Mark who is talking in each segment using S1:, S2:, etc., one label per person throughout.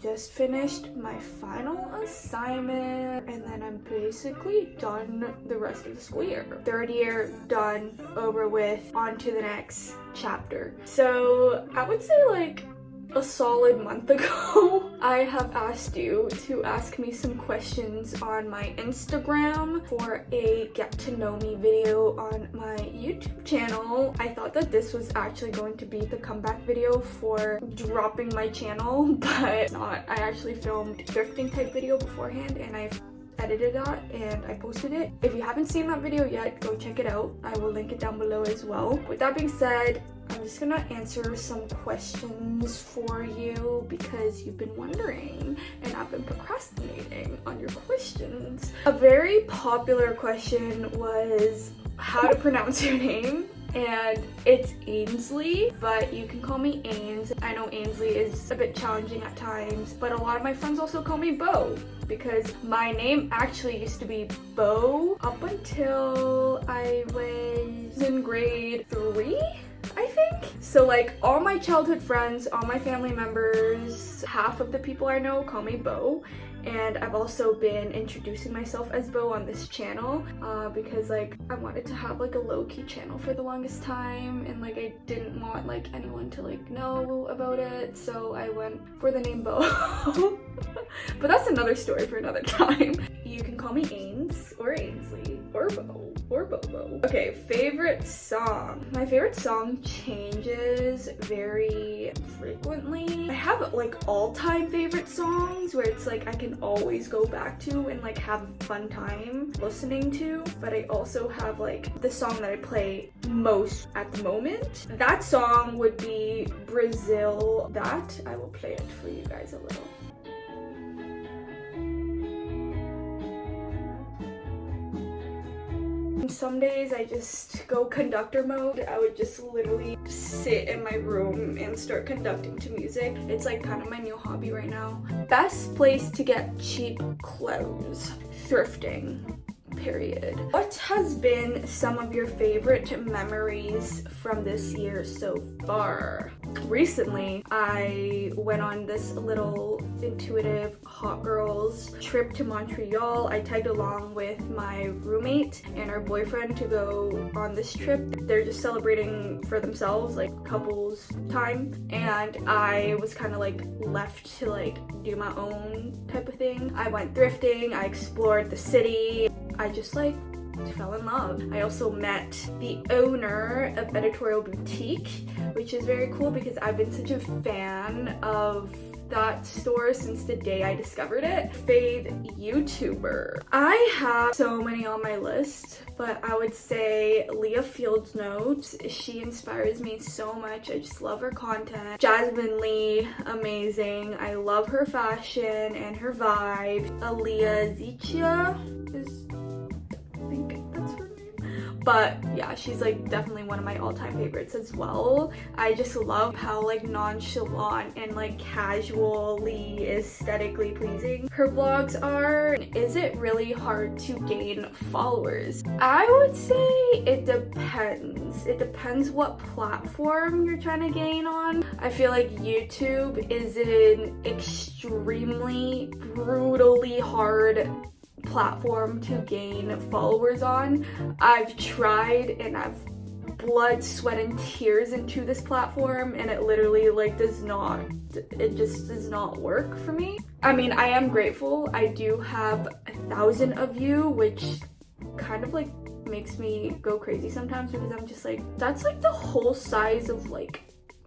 S1: Just finished my final assignment and then I'm basically done the rest of the school year. Third year done, over with, on to the next chapter. So I would say like a solid month ago, I have asked you to ask me some questions on my Instagram for a get to know me video on my YouTube channel. I thought that this was actually going to be the comeback video for dropping my channel, but not. I actually filmed thrifting type video beforehand and I've edited that and I posted it. If you haven't seen that video yet, go check it out. I will link it down below as well. With that being said, I'm just gonna answer some questions for you because you've been wondering and I've been procrastinating on your questions. A very popular question was how to pronounce your name. And it's Ainsley, but you can call me Ains. I know Ainsley is a bit challenging at times, but a lot of my friends also call me Bo because my name actually used to be Bo up until I was in grade 3, I think. So like all my childhood friends, all my family members, half of the people I know call me Bo. And I've also been introducing myself as Bo on this channel because like I wanted to have like a low-key channel for the longest time and like I didn't want like anyone to like know about it, so I went for the name Bo. But that's another story for another time. You can call me Ains or Ainsley or Bo or Bobo. Okay, favorite song. My favorite song changes very frequently. I have like all-time favorite songs where it's like I can always go back to and like have a fun time listening to, but I also have like the song that I play most at the moment. That song would be Brazil. That I will play it for you guys a little. Some days I just go conductor mode. I would just literally sit in my room and start conducting to music. It's like kind of my new hobby right now. Best place to get cheap clothes. Thrifting. Period. What has been some of your favorite memories from this year so far? Recently, I went on this little intuitive hot girls trip to Montreal. I tagged along with my roommate and her boyfriend to go on this trip. They're just celebrating for themselves, like couples time, and I was kind of like left to like do my own type of thing. I went thrifting, I explored the city. I just like fell in love. I also met the owner of Editorial Boutique, which is very cool because I've been such a fan of that store since the day I discovered it. Fave YouTuber. I have so many on my list, but I would say Leah Fields Notes. She inspires me so much. I just love her content. Jasmine Lee, amazing. I love her fashion and her vibe. Aaliyah Zichia is, I think that's her name. But yeah, she's like definitely one of my all-time favorites as well. I just love how like nonchalant and like casually aesthetically pleasing her vlogs are. Is it really hard to gain followers? I would say it depends. It depends what platform you're trying to gain on. I feel like YouTube is an extremely brutally hard platform to gain followers on. I've tried and I've blood, sweat, and tears into this platform and it literally like it just does not work for me. I mean, I am grateful. I do have 1,000 of you, which kind of like makes me go crazy sometimes because I'm just like, that's like the whole size of like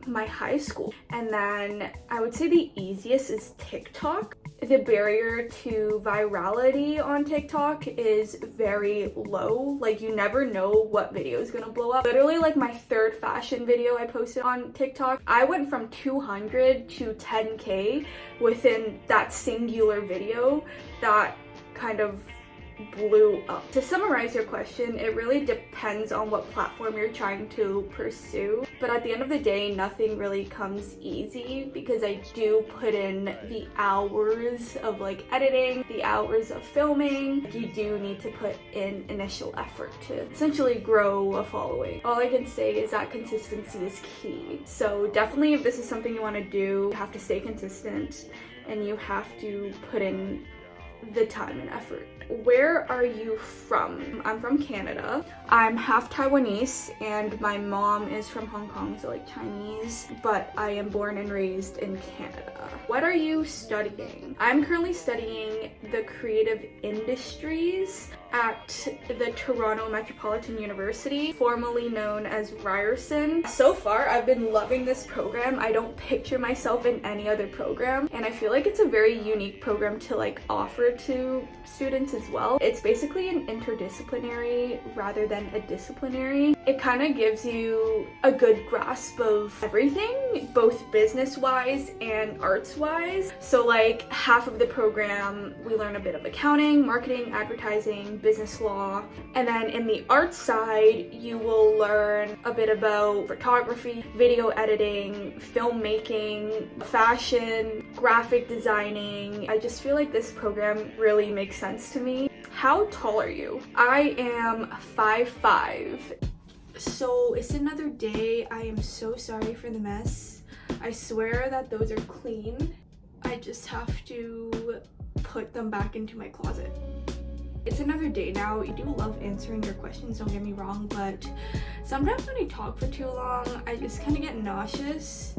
S1: my high school. And then I would say the easiest is TikTok. The barrier to virality on TikTok is very low. Like you never know what video is gonna blow up. Literally like my third fashion video I posted on TikTok, I went from 200 to 10K within that singular video that kind of blew up. To summarize your question, it really depends on what platform you're trying to pursue. But at the end of the day, nothing really comes easy because I do put in the hours of like editing, the hours of filming. You do need to put in initial effort to essentially grow a following. All I can say is that consistency is key. So definitely if this is something you want to do, you have to stay consistent and you have to put in the time and effort. Where are you from? I'm from Canada. I'm half Taiwanese and my mom is from Hong Kong, so like Chinese, but I am born and raised in Canada. What are you studying? I'm currently studying the creative industries at the Toronto Metropolitan University, formerly known as Ryerson. So far, I've been loving this program. I don't picture myself in any other program, and I feel like it's a very unique program to like offer to students as well. It's basically an interdisciplinary rather than a disciplinary. It kind of gives you a good grasp of everything, both business-wise and arts-wise. So like half of the program, we learn a bit of accounting, marketing, advertising, business law, and then in the arts side you will learn a bit about photography, video editing, filmmaking, fashion, graphic designing. I just feel like this program really makes sense to me. How tall are you? I am 5'5". So it's another day. I am so sorry for the mess. I swear that those are clean. I just have to put them back into my closet. It's another day now. I do love answering your questions, don't get me wrong, but sometimes when I talk for too long, I just kind of get nauseous.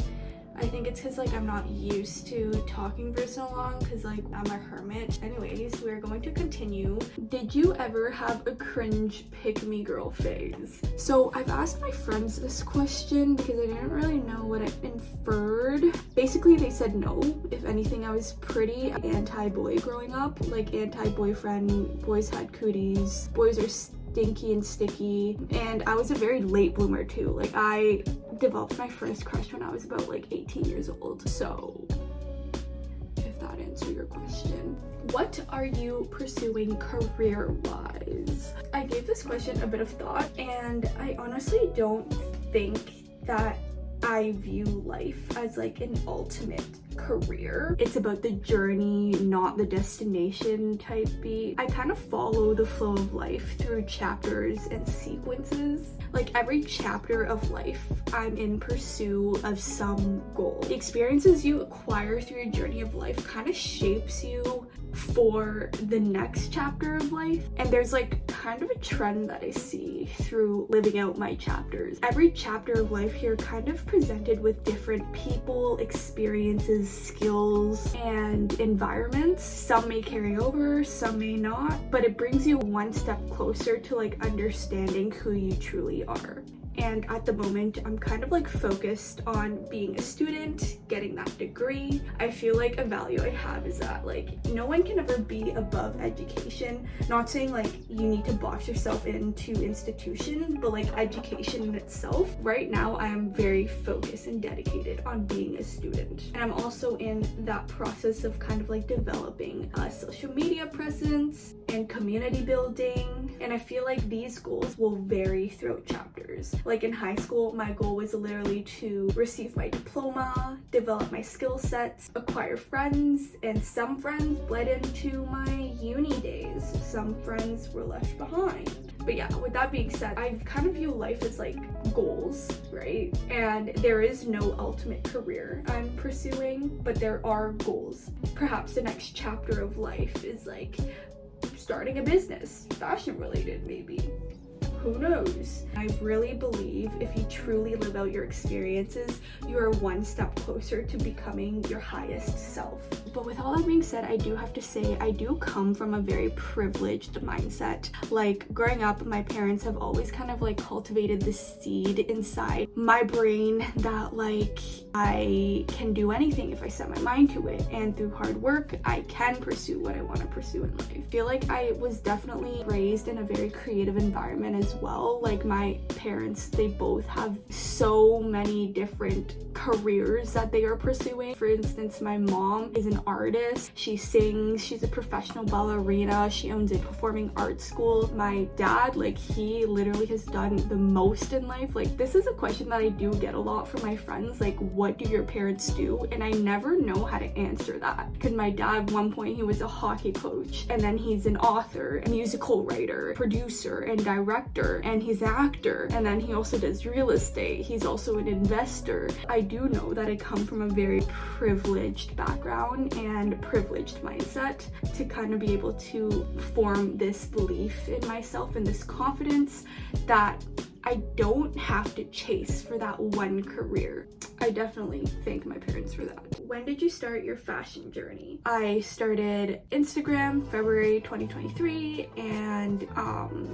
S1: I think it's because like I'm not used to talking for so long because like I'm a hermit. Anyways, we're going to continue. Did you ever have a cringe pick-me girl phase? So I've asked my friends this question because I didn't really know what it inferred. Basically, they said no. If anything, I was pretty anti-boy growing up, like anti-boyfriend. Boys had cooties. Boys are stinky and sticky, and I was a very late bloomer too. Like I developed my first crush when I was about like 18 years old. So if that answers your question. What are you pursuing career-wise? I gave this question a bit of thought, and I honestly don't think that I view life as like an ultimate career. It's about the journey, not the destination type beat. I kind of follow the flow of life through chapters and sequences. Like every chapter of life, I'm in pursuit of some goal. The experiences you acquire through your journey of life kind of shapes you for the next chapter of life. And there's like kind of a trend that I see through living out my chapters. Every chapter of life here kind of presented with different people, experiences, skills, and environments. Some may carry over, some may not, but it brings you one step closer to like understanding who you truly are. And at the moment, I'm kind of like focused on being a student, getting that degree. I feel like a value I have is that like no one can ever be above education. Not saying like you need to box yourself into institution, but like education in itself. Right now, I am very focused and dedicated on being a student. And I'm also in that process of kind of like developing a social media presence and community building. And I feel like these goals will vary throughout chapters. Like in high school, my goal was literally to receive my diploma, develop my skill sets, acquire friends, and some friends bled into my uni days. Some friends were left behind. But yeah, with that being said, I kind of view life as like goals, right? And there is no ultimate career I'm pursuing, but there are goals. Perhaps the next chapter of life is like starting a business, fashion related maybe. Who knows? I really believe if you truly live out your experiences, you are one step closer to becoming your highest self. But with all that being said, I do have to say I do come from a very privileged mindset. Like growing up, my parents have always kind of like cultivated this seed inside my brain that like I can do anything if I set my mind to it, and through hard work I can pursue what I want to pursue in life. I feel like I was definitely raised in a very creative environment as well. Like my parents, they both have so many different careers that they are pursuing. For instance, my mom is an artist. She sings, she's a professional ballerina, she owns a performing arts school. My dad, like he literally has done the most in life. Like this is a question that I do get a lot from my friends, like what do your parents do? And I never know how to answer that, because my dad, one point he was a hockey coach, and then he's an author, a musical writer, producer, and director. doctor and he's an actor, and then he also does real estate. He's also an investor. I do know that I come from a very privileged background and privileged mindset to kind of be able to form this belief in myself and this confidence that I don't have to chase for that one career. I definitely thank my parents for that. When did you start your fashion journey? I started Instagram February 2023, and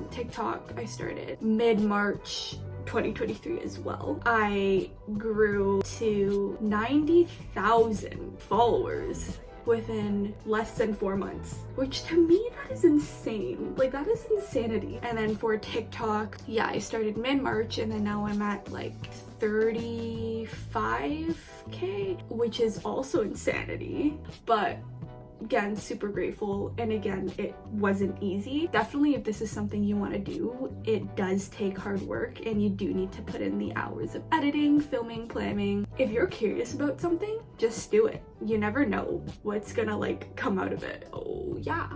S1: TikTok I started mid-March 2023 as well. I grew to 90,000 followers within less than 4 months, which to me, that is insane. Like, that is insanity. And then for TikTok, yeah, I started mid-March, and then now I'm at like 35k, which is also insanity. But again, super grateful, and again, it wasn't easy. Definitely, if this is something you want to do, it does take hard work, and you do need to put in the hours of editing, filming, planning. If you're curious about something, just do it. You never know what's gonna like come out of it. Oh yeah.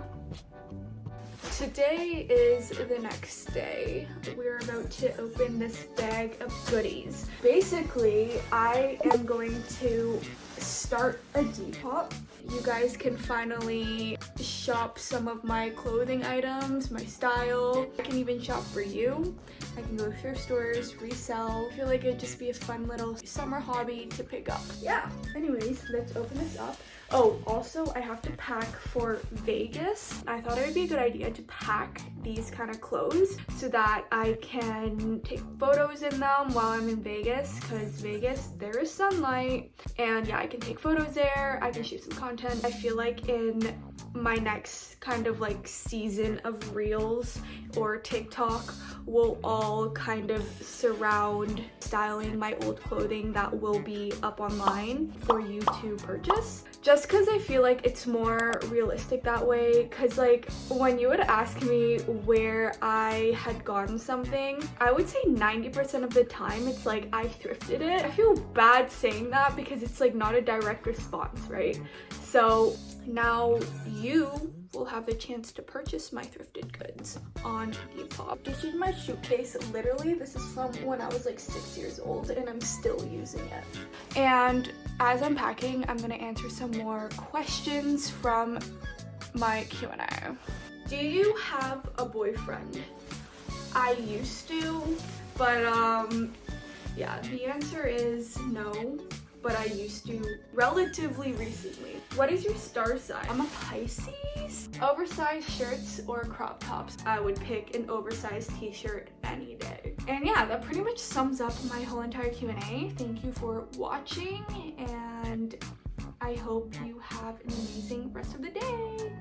S1: Today is the next day. We're about to open this bag of goodies. Basically, I am going to start a depop. You guys can finally shop some of my clothing items, my style. I can even shop for you. I can go to thrift stores, resell. I feel like it'd just be a fun little summer hobby to pick up. Yeah, anyways, let's open this up. Oh, also, I have to pack for Vegas. I thought it would be a good idea to pack these kind of clothes so that I can take photos in them while I'm in Vegas, because Vegas, there is sunlight, and yeah, I can take photos there. I can shoot some content. I feel like in my next kind of like season of reels or TikTok will all kind of surround styling my old clothing that will be up online for you to purchase, just because I feel like it's more realistic that way. Because like when you would ask me where I had gotten something, I would say 90% of the time it's like I thrifted it. I feel bad saying that because it's like not a direct response, right? So now you will have the chance to purchase my thrifted goods on Depop. This is my suitcase. Literally, this is from when I was like 6 years old, and I'm still using it. And as I'm packing, I'm gonna answer some more questions from my Q&A. Do you have a boyfriend? I used to, but yeah, the answer is no. But I used to relatively recently. What is your star sign? I'm a Pisces. Oversized shirts or crop tops? I would pick an oversized t-shirt any day. And yeah, that pretty much sums up my whole entire Q&A. Thank you for watching, and I hope you have an amazing rest of the day.